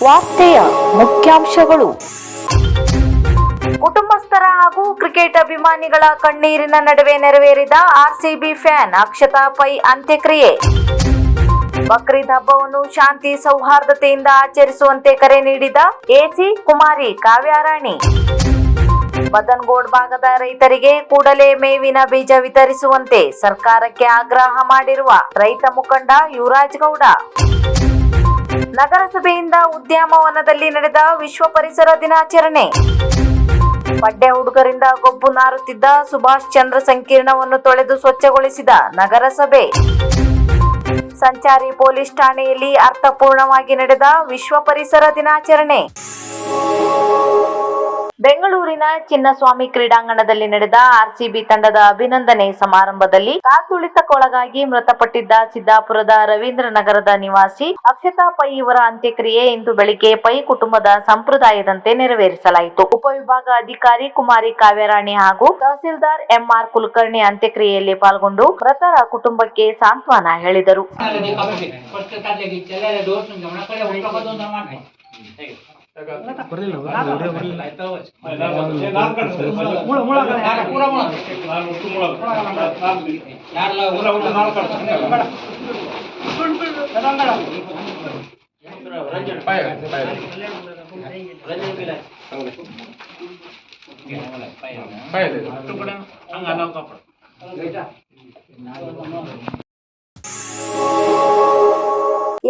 ವಾರ್ತೆಯ ಮುಖ್ಯಾಂಶಗಳು. ಕುಟುಂಬಸ್ಥರ ಹಾಗೂ ಕ್ರಿಕೆಟ್ ಅಭಿಮಾನಿಗಳ ಕಣ್ಣೀರಿನ ನಡುವೆ ನೆರವೇರಿದ ಆರ್ಸಿಬಿ ಫ್ಯಾನ್ ಅಕ್ಷತಾ ಪೈ ಅಂತ್ಯಕ್ರಿಯೆ. ಬಕ್ರೀದ್ ಹಬ್ಬವನ್ನು ಶಾಂತಿ ಸೌಹಾರ್ದತೆಯಿಂದ ಆಚರಿಸುವಂತೆ ಕರೆ ನೀಡಿದ ಎಸಿ ಕುಮಾರಿ ಕಾವ್ಯಾರಾಣಿ. ಬದನ್ಗೋಡ್ ಭಾಗದ ರೈತರಿಗೆ ಕೂಡಲೇ ಮೇವಿನ ಬೀಜ ವಿತರಿಸುವಂತೆ ಸರ್ಕಾರಕ್ಕೆ ಆಗ್ರಹ ಮಾಡಿರುವ ರೈತ ಮುಖಂಡ ಯುವರಾಜ್ ಗೌಡ. ನಗರಸಭೆಯಿಂದ ಉದ್ಯಾನವನದಲ್ಲಿ ನಡೆದ ವಿಶ್ವ ಪರಿಸರ ದಿನಾಚರಣೆ. ಪಡ್ಡೆ ಹುಡುಗರಿಂದ ಗೊಬ್ಬು ನಾರುತ್ತಿದ್ದ ಸುಭಾಷ್ ಚಂದ್ರ ಸಂಕೀರ್ಣವನ್ನು ತೊಳೆದು ಸ್ವಚ್ಛಗೊಳಿಸಿದ ನಗರಸಭೆ. ಸಂಚಾರಿ ಪೊಲೀಸ್ ಠಾಣೆಯಲ್ಲಿ ಅರ್ಥಪೂರ್ಣವಾಗಿ ನಡೆದ ವಿಶ್ವ ಪರಿಸರ ದಿನಾಚರಣೆ. ಬೆಂಗಳೂರಿನ ಚಿನ್ನಸ್ವಾಮಿ ಕ್ರೀಡಾಂಗಣದಲ್ಲಿ ನಡೆದ ಆರ್ಸಿಬಿ ತಂಡದ ಅಭಿನಂದನೆ ಸಮಾರಂಭದಲ್ಲಿ ಕಾಲ್ತುಳಿತಕ್ಕೊಳಗಾಗಿ ಮೃತಪಟ್ಟಿದ್ದ ಸಿದ್ದಾಪುರದ ರವೀಂದ್ರ ನಗರದ ನಿವಾಸಿ ಅಕ್ಷತಾ ಪೈ ಇವರ ಅಂತ್ಯಕ್ರಿಯೆ ಇಂದು ಬೆಳಿಗ್ಗೆ ಪೈ ಕುಟುಂಬದ ಸಂಪ್ರದಾಯದಂತೆ ನೆರವೇರಿಸಲಾಯಿತು. ಉಪವಿಭಾಗ ಅಧಿಕಾರಿ ಕುಮಾರಿ ಕಾವ್ಯರಾಣಿ ಹಾಗೂ ತಹಸೀಲ್ದಾರ್ ಎಂಆರ್ ಕುಲಕರ್ಣಿ ಅಂತ್ಯಕ್ರಿಯೆಯಲ್ಲಿ ಪಾಲ್ಗೊಂಡು ಮೃತರ ಕುಟುಂಬಕ್ಕೆ ಸಾಂತ್ವನ ಹೇಳಿದರು.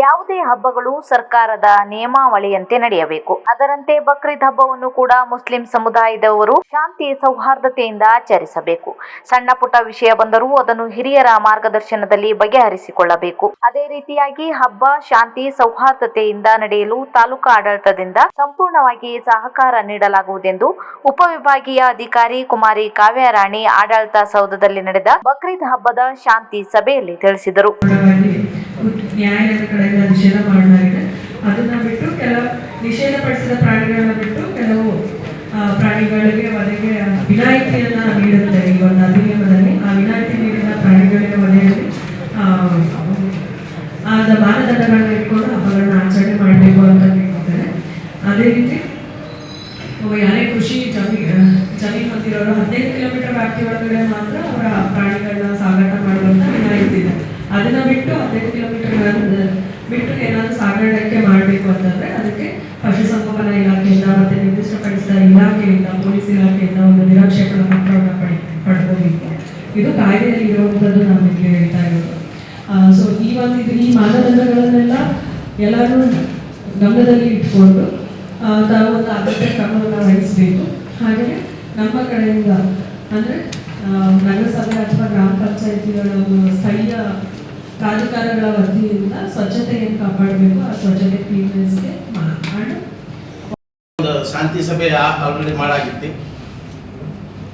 ಯಾವುದೇ ಹಬ್ಬಗಳು ಸರ್ಕಾರದ ನಿಯಮಾವಳಿಯಂತೆ ನಡೆಯಬೇಕು. ಅದರಂತೆ ಬಕ್ರೀದ್ ಹಬ್ಬವನ್ನು ಕೂಡ ಮುಸ್ಲಿಂ ಸಮುದಾಯದವರು ಶಾಂತಿ ಸೌಹಾರ್ದತೆಯಿಂದ ಆಚರಿಸಬೇಕು. ಸಣ್ಣ ಪುಟ್ಟ ವಿಷಯ ಬಂದರೂ ಅದನ್ನು ಹಿರಿಯರ ಮಾರ್ಗದರ್ಶನದಲ್ಲಿ ಬಗೆಹರಿಸಿಕೊಳ್ಳಬೇಕು. ಅದೇ ರೀತಿಯಾಗಿ ಹಬ್ಬ ಶಾಂತಿ ಸೌಹಾರ್ದತೆಯಿಂದ ನಡೆಯಲು ತಾಲೂಕಾ ಆಡಳಿತದಿಂದ ಸಂಪೂರ್ಣವಾಗಿ ಸಹಕಾರ ನೀಡಲಾಗುವುದೆಂದು ಉಪವಿಭಾಗೀಯ ಅಧಿಕಾರಿ ಕುಮಾರಿ ಕಾವ್ಯರಾಣಿ ಆಡಳಿತ ಸೌಧದಲ್ಲಿ ನಡೆದ ಬಕ್ರೀದ್ ಹಬ್ಬದ ಶಾಂತಿ ಸಭೆಯಲ್ಲಿ ತಿಳಿಸಿದರು. ನ್ಯಾಯಾಲಯದ ಕಡೆಯಿಂದ ನಿಷೇಧ ಮಾಡಲಾಗಿದೆ. ಅದನ್ನ ಬಿಟ್ಟು ಕೆಲವು ನಿಷೇಧಪಡಿಸಿದ ಪ್ರಾಣಿಗಳನ್ನ ಬಿಟ್ಟು ಕೆಲವು ಪ್ರಾಣಿಗಳಿಗೆ ವಧೆಗೆ ವಿನಾಯಿತಿಯನ್ನ ನೀಡುತ್ತಾರೆ. ಈ ಒಂದು ಅಧಿನಿಯಮದಲ್ಲಿ ಆ ವಿನಾಯಿತಿ ನೀಡಿದ ಪ್ರಾಣಿಗಳಿಗೆ ವಧೆಯಲ್ಲಿ ಆದ ಮಾನದಂಡಗಳನ್ನ ಇಟ್ಕೊಂಡು ಹಬ್ಬಗಳನ್ನ ಆಚರಣೆ ಮಾಡಬೇಕು ಅಂತ ಹೇಳ್ತಾರೆ. ಅದೇ ರೀತಿ ಯಾರೇ ಕೃಷಿ ಜಮೀನು ಹೊಂದಿರೋರು 15 ಕಿಲೋಮೀಟರ್ ವ್ಯಾಪ್ತಿ ಒಳಗಡೆ ಮಾತ್ರ ಅವರ ಪ್ರಾಣಿಗಳನ್ನ ಸಾಗಾಟ ಮಾಡುವಂತ ವಿನಾಯಿತಿ ಇದೆ. ಅದನ್ನ ಬಿಟ್ಟು 15 ಕಿಲೋಮೀಟರ್ ಬಿಟ್ಟು ಏನಾದರೂ ಸಾಗಾಣಿಕೆ ಮಾಡಬೇಕು ಅಂತಂದ್ರೆ ಅದಕ್ಕೆ ಪಶುಸಂಗೋಪನಾ ಇಲಾಖೆಯಿಂದ ಮತ್ತೆ ನಿರ್ದಿಷ್ಟಪಡಿಸಿದ ಇಲಾಖೆಯಿಂದ ಪೊಲೀಸ್ ಇಲಾಖೆಯಿಂದ ಒಂದು ನಿರಾಕ್ಷೇಪಣ ಪತ್ರವನ್ನು ಪಡ್ಕೋಬೇಕು. ಇದು ಕಾಯ್ದೆಯಲ್ಲಿ ಇರುವಂಥದ್ದು ನಾವು ನಿಮಗೆ ಹೇಳ್ತಾ ಇರೋದು. ಸೊ ಈ ಮಾನದಂಡಗಳನ್ನೆಲ್ಲ ಎಲ್ಲರೂ ಗಮನದಲ್ಲಿ ಇಟ್ಕೊಂಡು ತಾವು ಒಂದು ಅಗತ್ಯ ಕ್ರಮವನ್ನು ವಹಿಸಬೇಕು. ಹಾಗೆಯೇ ನಮ್ಮ ಕಡೆಯಿಂದ ಅಂದರೆ ನಗರಸಭೆ ಅಥವಾ ಗ್ರಾಮ ಪಂಚಾಯಿತಿಗಳ ಸ್ಥಳೀಯ ಪ್ರಾಧಿಕಾರಗಳ ವತಿಯಿಂದ ಸ್ವಚ್ಛತೆಯನ್ನು ಕಾಪಾಡಬೇಕು. ಆ ಸ್ವಚ್ಛತೆ ಕ್ಲೀನ್ನೆಸ್ಗೆ ಒಂದು ಶಾಂತಿ ಸಭೆ ಆಲ್ರೆಡಿ ಮಾಡಾಗಿತ್ತು.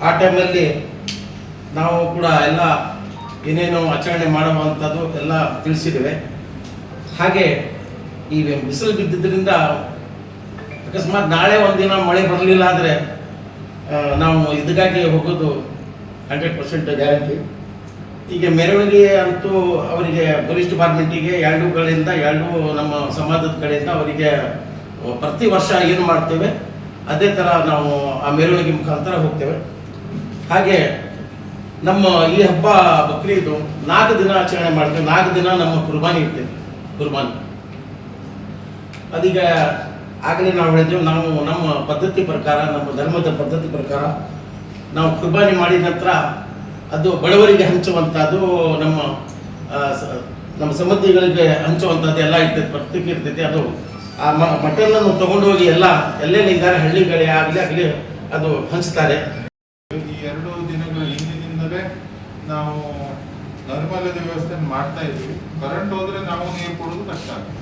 ಆ ಟೈಮಲ್ಲಿ ನಾವು ಕೂಡ ಎಲ್ಲ ಏನೇನು ಆಚರಣೆ ಮಾಡುವಂಥದ್ದು ಎಲ್ಲ ತಿಳಿಸಿದ್ದೇವೆ. ಹಾಗೆ ಈ ಬಿಸಿಲು ಬಿದ್ದಿದ್ದರಿಂದ ಅಕಸ್ಮಾತ್ ನಾಳೆ ಒಂದಿನ ಮಳೆ ಬರಲಿಲ್ಲ ಆದರೆ ನಾವು ಇದಕ್ಕಾಗಿ ಹೋಗೋದು 100% ಗ್ಯಾರಂಟಿ. ಈಗ ಮೆರವಣಿಗೆ ಅಂತೂ ಅವರಿಗೆ ಪೊಲೀಸ್ ಡಿಪಾರ್ಟ್ಮೆಂಟಿಗೆ ಎರಡು ನಮ್ಮ ಸಮಾಜದ ಕಡೆಯಿಂದ ಅವರಿಗೆ ಪ್ರತಿ ವರ್ಷ ಏನು ಮಾಡ್ತೇವೆ ಅದೇ ಥರ ನಾವು ಆ ಮೆರವಣಿಗೆ ಮುಖಾಂತರ ಹೋಗ್ತೇವೆ. ಹಾಗೆ ನಮ್ಮ ಈ ಹಬ್ಬ ಬಕ್ರೀದು 4 ದಿನ ಆಚರಣೆ ಮಾಡ್ತೇವೆ. 4 ದಿನ ನಮ್ಮ ಕುರ್ಬಾನಿ ಇರ್ತೇವೆ. ಕುರ್ಬಾನಿ ಅದೀಗ ಆಗಲೇ ನಾವು ಹೇಳಿದೆವು, ನಾವು ನಮ್ಮ ಪದ್ಧತಿ ಪ್ರಕಾರ, ನಮ್ಮ ಧರ್ಮದ ಪದ್ಧತಿ ಪ್ರಕಾರ ನಾವು ಕುರ್ಬಾನಿ ಮಾಡಿದ ನಂತರ ಅದು ಬಡವರಿಗೆ ಹಂಚುವಂಥದ್ದು, ನಮ್ಮ ಸಂಬಂಧಿಗಳಿಗೆ ಹಂಚುವಂಥದ್ದು ಎಲ್ಲ ಇರ್ತೈತೆ, ಪ್ರತ್ಯೇಕ ಇರ್ತೈತಿ. ಅದು ಆ ಮಟನನ್ನು ತಗೊಂಡು ಹೋಗಿ ಎಲ್ಲೆಲ್ಲಿದ್ದಾರೆ ಹಳ್ಳಿಗಳೇ ಆಗಲಿ ಅದು ಹಂಚ್ತಾರೆ. ಈ 2 ದಿನಗಳ ಹಿಂದಿನಿಂದಲೇ ನಾವು ನೈರ್ಮಲ್ಯದ ವ್ಯವಸ್ಥೆ ಮಾಡ್ತಾ ಇದ್ವಿ. ಕರೆಂಟ್ ಹೋದ್ರೆ ನಾವು ನೀರು ಕೊಡೋದು ಕಷ್ಟ ಆಗುತ್ತೆ.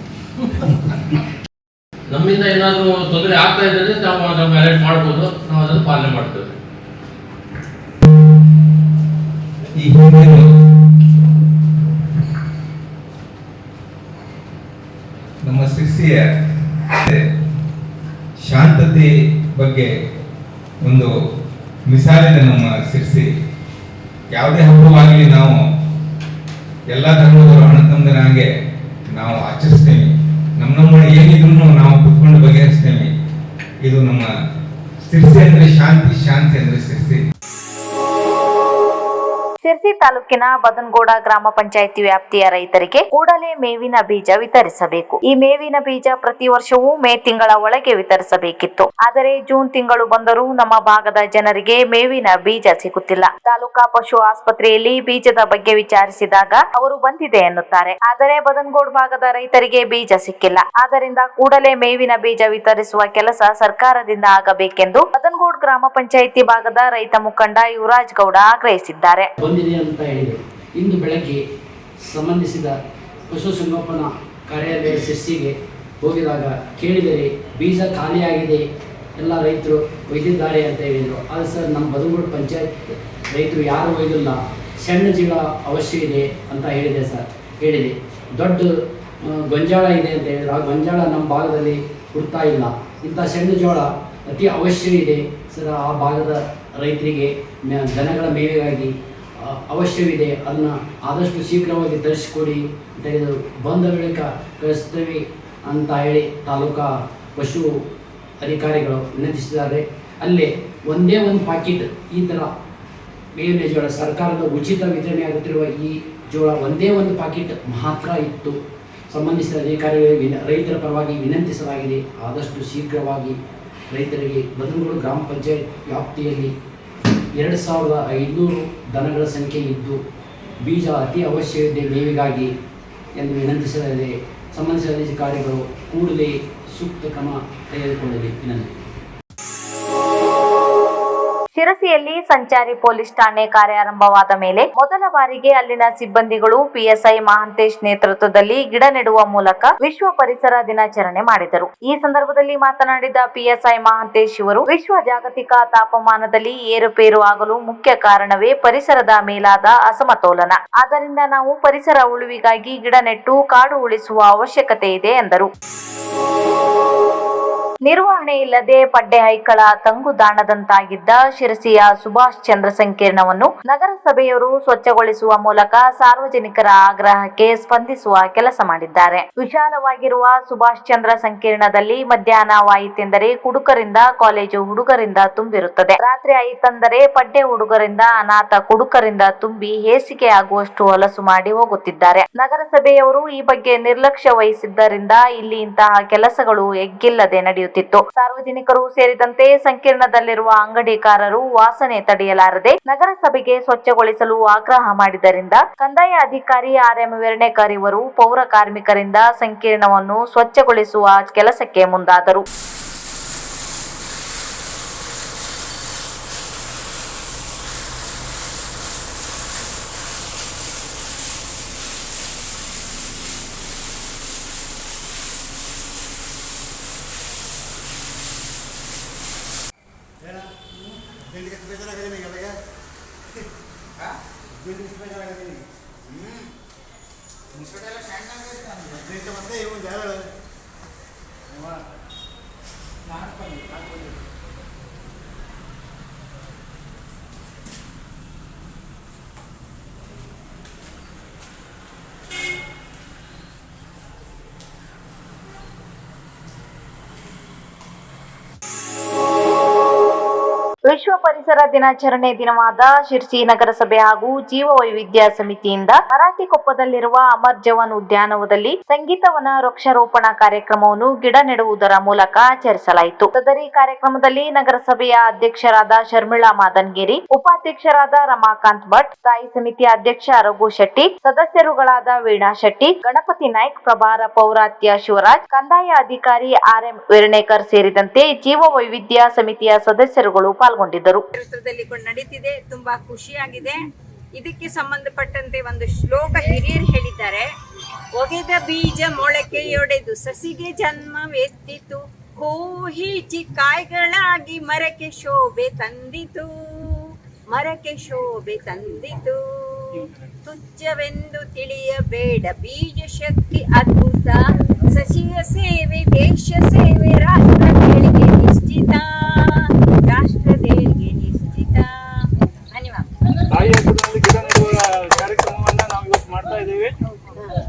ನಮ್ಮಿಂದ ಏನಾದರೂ ತೊಂದರೆ ಆಗ್ತಾ ಇದ್ದರೆ ನಾವು ಅದನ್ನು ಅಲರ್ಟ್ ಮಾಡ್ಬೋದು. ನಾವು ಅದನ್ನು ಪಾಲನೆ ಮಾಡ್ತೇವೆ. ಈ ಹಿಂದಿನ ನಮ್ಮ ಶಿರ್ಸಿಯ ಶಾಂತತೆ ಬಗ್ಗೆ ಒಂದು ಮಿಸಾಲಿನ ನಮ್ಮ ಶಿರ್ಸಿ. ಯಾವುದೇ ಹಬ್ಬವಾಗಲಿ ನಾವು ಎಲ್ಲ ಧರ್ಮದವರು ಅಣ್ಣತಮ್ಮನಾಗೆ ನಾವು ಆಚರಿಸ್ತೀವಿ. ನಮ್ಮ ಏನಿದ್ರು ನಾವು ಕುತ್ಕೊಂಡು ಬಗೆಹರಿಸ್ತೇವೆ. ಇದು ನಮ್ಮ ಸಿರ್ಸಿ ಅಂದ್ರೆ ಶಾಂತಿ, ಶಾಂತಿ ಅಂದ್ರೆ ಸಿರ್ಸಿ. ಶಿರ್ಸಿ ತಾಲೂಕಿನ ಬದನಗೋಡ ಗ್ರಾಮ ಪಂಚಾಯಿತಿ ವ್ಯಾಪ್ತಿಯ ರೈತರಿಗೆ ಕೂಡಲೇ ಮೇವಿನ ಬೀಜ ವಿತರಿಸಬೇಕು. ಈ ಮೇವಿನ ಬೀಜ ಪ್ರತಿ ವರ್ಷವೂ ಮೇ ತಿಂಗಳ ಒಳಗೆ ವಿತರಿಸಬೇಕಿತ್ತು. ಆದರೆ ಜೂನ್ ತಿಂಗಳು ಬಂದರೂ ನಮ್ಮ ಭಾಗದ ಜನರಿಗೆ ಮೇವಿನ ಬೀಜ ಸಿಗುತ್ತಿಲ್ಲ. ತಾಲೂಕಾ ಪಶು ಆಸ್ಪತ್ರೆಯಲ್ಲಿ ಬೀಜದ ಬಗ್ಗೆ ವಿಚಾರಿಸಿದಾಗ ಅವರು ಬಂದಿದೆ ಎನ್ನುತ್ತಾರೆ. ಆದರೆ ಬದನಗೋಡ್ ಭಾಗದ ರೈತರಿಗೆ ಬೀಜ ಸಿಕ್ಕಿಲ್ಲ. ಆದ್ದರಿಂದ ಕೂಡಲೇ ಮೇವಿನ ಬೀಜ ವಿತರಿಸುವ ಕೆಲಸ ಸರ್ಕಾರದಿಂದ ಆಗಬೇಕೆಂದು ಬದನಗೋಡ್ ಗ್ರಾಮ ಪಂಚಾಯಿತಿ ಭಾಗದ ರೈತ ಮುಖಂಡ ಯುವರಾಜ್ ಗೌಡ ಆಗ್ರಹಿಸಿದ್ದಾರೆ. ಬಂದಿದೆ ಅಂತ ಹೇಳಿದರು. ಇಂದು ಬೆಳಗ್ಗೆ ಸಂಬಂಧಿಸಿದ ಪಶುಸಂಗೋಪನಾ ಕಾರ್ಯಾಲಯ ಸಿರ್ಸಿಗೆ ಹೋಗಿದಾಗ ಕೇಳಿದರೆ ಬೀಜ ಖಾಲಿಯಾಗಿದೆ, ಎಲ್ಲ ರೈತರು ಒಯ್ದಿದ್ದಾರೆ ಅಂತ ಹೇಳಿದರು. ಆದರೆ ಸರ್, ನಮ್ಮ ಬದನಗೋಡು ಪಂಚಾಯತ್ ರೈತರು ಯಾರು ಒಯ್ದಿಲ್ಲ, ಸಣ್ಣ ಜೀಳ ಅವಶ್ಯ ಇದೆ ಅಂತ ಹೇಳಿದೆ ಸರ್. ಹೇಳಿದೆ ದೊಡ್ಡ ಗೊಂಜಾಳ ಇದೆ ಅಂತ ಹೇಳಿದ್ರು. ಆ ಗೊಂಜಾಳ ನಮ್ಮ ಭಾಗದಲ್ಲಿ ಹುಡ್ತಾ ಇಲ್ಲ. ಇಂಥ ಸಣ್ಣ ಜೋಳ ಅತಿ ಅವಶ್ಯ ಇದೆ ಸರ್. ಆ ಭಾಗದ ರೈತರಿಗೆ ದನಗಳ ಮೇವಿಗಾಗಿ ಅವಶ್ಯವಿದೆ, ಅದನ್ನು ಆದಷ್ಟು ಶೀಘ್ರವಾಗಿ ತರಿಸಿಕೊಡಿ ಅಂತ ಹೇಳಿದರು. ಬಂದ ಬಳಿಕ ಕಳಿಸ್ತೇವೆ ಅಂತ ಹೇಳಿ ತಾಲೂಕಾ ಪಶು ಅಧಿಕಾರಿಗಳು ವಿನಂತಿಸಿದ್ದಾರೆ. ಅಲ್ಲೇ ಒಂದೇ ಒಂದು ಪಾಕಿಟ್ ಈ ಥರ ಮೇವಿನ ಜೋಳ ಸರ್ಕಾರದ ಉಚಿತ ವಿತರಣೆಯಾಗುತ್ತಿರುವ ಈ ಜೋಳ ಒಂದೇ ಒಂದು ಪಾಕಿಟ್ ಮಾತ್ರ ಇತ್ತು. ಸಂಬಂಧಿಸಿದ ಅಧಿಕಾರಿಗಳಿಗೆ ರೈತರ ಪರವಾಗಿ ವಿನಂತಿಸಲಾಗಿದೆ. ಆದಷ್ಟು ಶೀಘ್ರವಾಗಿ ರೈತರಿಗೆ ಬದನಗೋಡು ಗ್ರಾಮ ಪಂಚಾಯತ್ ವ್ಯಾಪ್ತಿಯಲ್ಲಿ 2500 ದನಗಳ ಸಂಖ್ಯೆ ಇದ್ದು ಬೀಜ ಅತಿ ಅವಶ್ಯವಿದೆ ಮೇವಿಗಾಗಿ ಎಂದು ವಿನಂತಿಸಲಾಗಿದೆ. ಸಂಬಂಧಿಸಿದ ಅಧಿಕಾರಿಗಳು ಕೂಡಲೇ ಸೂಕ್ತ ಕ್ರಮ ತೆಗೆದುಕೊಳ್ಳಲಿ ವಿನಂತಿ. ಶಿರಸಿಯಲ್ಲಿ ಸಂಚಾರಿ ಪೊಲೀಸ್ ಠಾಣೆ ಕಾರ್ಯಾರಂಭವಾದ ಮೇಲೆ ಮೊದಲ ಬಾರಿಗೆ ಅಲ್ಲಿನ ಸಿಬ್ಬಂದಿಗಳು ಪಿಎಸ್ಐ ಮಹಾಂತೇಶ್ ನೇತೃತ್ವದಲ್ಲಿ ಗಿಡ ನೆಡುವ ಮೂಲಕ ವಿಶ್ವ ಪರಿಸರ ದಿನಾಚರಣೆ ಮಾಡಿದರು. ಈ ಸಂದರ್ಭದಲ್ಲಿ ಮಾತನಾಡಿದ ಪಿಎಸ್ಐ ಮಹಾಂತೇಶ್ ಇವರು, ವಿಶ್ವ ಜಾಗತಿಕ ತಾಪಮಾನದಲ್ಲಿ ಏರುಪೇರು ಆಗಲು ಮುಖ್ಯ ಕಾರಣವೇ ಪರಿಸರದ ಮೇಲಾದ ಅಸಮತೋಲನ. ಆದ್ದರಿಂದ ನಾವು ಪರಿಸರ ಉಳಿವಿಗಾಗಿ ಗಿಡ ನೆಟ್ಟು ಕಾಡು ಉಳಿಸುವ ಅವಶ್ಯಕತೆ ಇದೆ ಎಂದರು. ನಿರ್ವಹಣೆ ಇಲ್ಲದೆ ಪಡ್ಡೆ ಹೈಕಳ ತಂಗುದಾಣದಂತಾಗಿದ್ದ ಶಿರಸಿಯ ಸುಭಾಷ್ ಚಂದ್ರ ಸಂಕೀರ್ಣವನ್ನು ನಗರಸಭೆಯವರು ಸ್ವಚ್ಛಗೊಳಿಸುವ ಮೂಲಕ ಸಾರ್ವಜನಿಕರ ಆಗ್ರಹಕ್ಕೆ ಸ್ಪಂದಿಸುವ ಕೆಲಸ ಮಾಡಿದ್ದಾರೆ. ವಿಶಾಲವಾಗಿರುವ ಸುಭಾಷ್ ಚಂದ್ರ ಸಂಕೀರ್ಣದಲ್ಲಿ ಮಧ್ಯಾಹ್ನವಾಯಿತೆಂದರೆ ಕುಡುಕರಿಂದ, ಕಾಲೇಜು ಹುಡುಗರಿಂದ ತುಂಬಿರುತ್ತದೆ. ರಾತ್ರಿ ಆಯಿತೆಂದರೆ ಪಡ್ಡೆ ಹುಡುಗರಿಂದ, ಅನಾಥ ಕುಡುಕರಿಂದ ತುಂಬಿ ಹೇಸಿಗೆ ಆಗುವಷ್ಟು ಹೊಲಸು ಮಾಡಿ ಹೋಗುತ್ತಿದ್ದಾರೆ. ನಗರಸಭೆಯವರು ಈ ಬಗ್ಗೆ ನಿರ್ಲಕ್ಷ್ಯ ವಹಿಸಿದ್ದರಿಂದ ಇಲ್ಲಿ ಇಂತಹ ಕೆಲಸಗಳು ಎಗ್ಗಿಲ್ಲದೆ ನಡೆಯುತ್ತಿವೆ. ಸಾರ್ವಜನಿಕರು ಸೇರಿದಂತೆ ಸಂಕೀರ್ಣದಲ್ಲಿರುವ ಅಂಗಡಿಕಾರರು ವಾಸನೆ ತಡೆಯಲಾರದೆ ನಗರಸಭೆಗೆ ಸ್ವಚ್ಛಗೊಳಿಸಲು ಆಗ್ರಹ ಮಾಡಿದ್ದರಿಂದ ಕಂದಾಯ ಅಧಿಕಾರಿ RM ವೆರ್ಣೇಕರ್ ಇವರು ಪೌರ ಕಾರ್ಮಿಕರಿಂದ ಸಂಕೀರ್ಣವನ್ನು ಸ್ವಚ್ಛಗೊಳಿಸುವ ಕೆಲಸಕ್ಕೆ ಮುಂದಾದರು. ವಿಶ್ವ ಪರಿಸರ ದಿನಾಚರಣೆ ದಿನವಾದ ಶಿರ್ಸಿ ನಗರಸಭೆ ಹಾಗೂ ಜೀವ ವೈವಿಧ್ಯ ಸಮಿತಿಯಿಂದ ಮರಾಠಿಕೊಪ್ಪದಲ್ಲಿರುವ ಅಮರ್ ಜವಾನ್ ಉದ್ಯಾನವನದಲ್ಲಿ ಸಂಗೀತವನ ವೃಕ್ಷಾರೋಪಣಾ ಕಾರ್ಯಕ್ರಮವನ್ನು ಗಿಡ ನೆಡುವುದರ ಮೂಲಕ ಆಚರಿಸಲಾಯಿತು. ಸದರಿ ಕಾರ್ಯಕ್ರಮದಲ್ಲಿ ನಗರಸಭೆಯ ಅಧ್ಯಕ್ಷರಾದ ಶರ್ಮಿಳಾ ಮಾದನ್ಗೇರಿ, ಉಪಾಧ್ಯಕ್ಷರಾದ ರಮಾಕಾಂತ್ ಭಟ್, ಸ್ಥಾಯಿ ಸಮಿತಿಯ ಅಧ್ಯಕ್ಷ ರಘು ಶೆಟ್ಟಿ, ಸದಸ್ಯರುಗಳಾದ ವೀಣಾ ಶೆಟ್ಟಿ, ಗಣಪತಿ ನಾಯ್ಕ್, ಪ್ರಭಾರ ಪೌರಾತ್ಯ ಶಿವರಾಜ್, ಕಂದಾಯ ಅಧಿಕಾರಿ RM ವೆರ್ಣೇಕರ್ ಸೇರಿದಂತೆ ಜೀವ ವೈವಿಧ್ಯ ಸಮಿತಿಯ ಸದಸ್ಯರುಗಳು ಪಾಲ್ಗೊಂಡಿದ್ದರು. ನಡೀತಿದೆ, ತುಂಬಾ ಖುಷಿಯಾಗಿದೆ. ಇದಕ್ಕೆ ಸಂಬಂಧಪಟ್ಟಂತೆ ಒಂದು ಶ್ಲೋಕ ಹಿರಿಯರು ಹೇಳಿದ್ದಾರೆ. ಒಗೆದ ಬೀಜ ಮೊಳಕೆಯೊಡೆದು ಸಸಿಗೆ ಜನ್ಮವೆತ್ತಿತು, ಹೂಹೀಚಿ ಕಾಯ್ಗಳಾಗಿ ಮರಕ್ಕೆ ಶೋಭೆ ತಂದಿತು, ಮರಕ್ಕೆ ಶೋಭೆ ತಂದಿತು. ತುಚ್ಛವೆಂದು ತಿಳಿಯಬೇಡ ಬೀಜ ಶಕ್ತಿ ಅದ್ಭುತ, ಸಸಿಯ ಸೇವೆ ದೇಶ ಸೇವೆ ರಾಷ್ಟ್ರ ದೇಳಿಗೆ ನಿಶ್ಚಿತ, ರಾಷ್ಟ್ರ ದೇಳಿಗೆ ನಿಶ್ಚಿತ. ತಾಯಿ ಹಬ್ಬದಲ್ಲಿ ಗಿಡ ನೆಡುವ ಕಾರ್ಯಕ್ರಮವನ್ನ ನಾವು ಇವತ್ತು ಮಾಡ್ತಾ ಇದ್ದೀವಿ.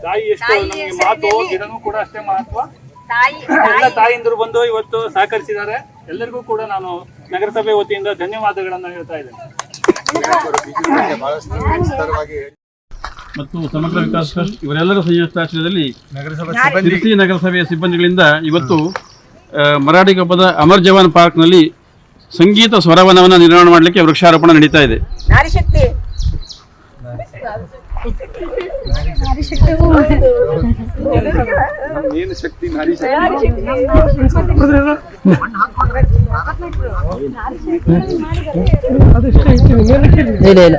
ತಾಯಿ ಎಷ್ಟು ನಮಗೆ ಮಹತ್ವ, ಗಿಡನೂ ಕೂಡ ಅಷ್ಟೇ ಮಹತ್ವ. ಎಲ್ಲ ತಾಯಿಂದರು ಬಂದು ಇವತ್ತು ಸಹಕರಿಸಿದ್ದಾರೆ. ಎಲ್ಲರಿಗೂ ಕೂಡ ನಾನು ನಗರಸಭೆ ವತಿಯಿಂದ ಧನ್ಯವಾದಗಳನ್ನು ಹೇಳ್ತಾ ಇದ್ದೇನೆ. ಮತ್ತು ಸಮಗ್ರ ವಿಕಾಸ ಟ್ರಸ್ಟ್ ಇವರೆಲ್ಲರ ಸಂಯುಕ್ತಾಶ್ರಯದಲ್ಲಿ ಶಿರಸಿ ನಗರಸಭೆಯ ಸಿಬ್ಬಂದಿಗಳಿಂದ ಇವತ್ತು ಮರಾಠಿ ಕೊಪ್ಪದ ಅಮರ್ ಜವಾನ್ ಪಾರ್ಕ್ನಲ್ಲಿ ಸಂಗೀತ ಸ್ವರವನವನ್ನು ನಿರ್ಮಾಣ ಮಾಡಲಿಕ್ಕೆ ವೃಕ್ಷಾರೋಪಣ ನಡೀತಾ ಇದೆ. ಇಲ್ಲ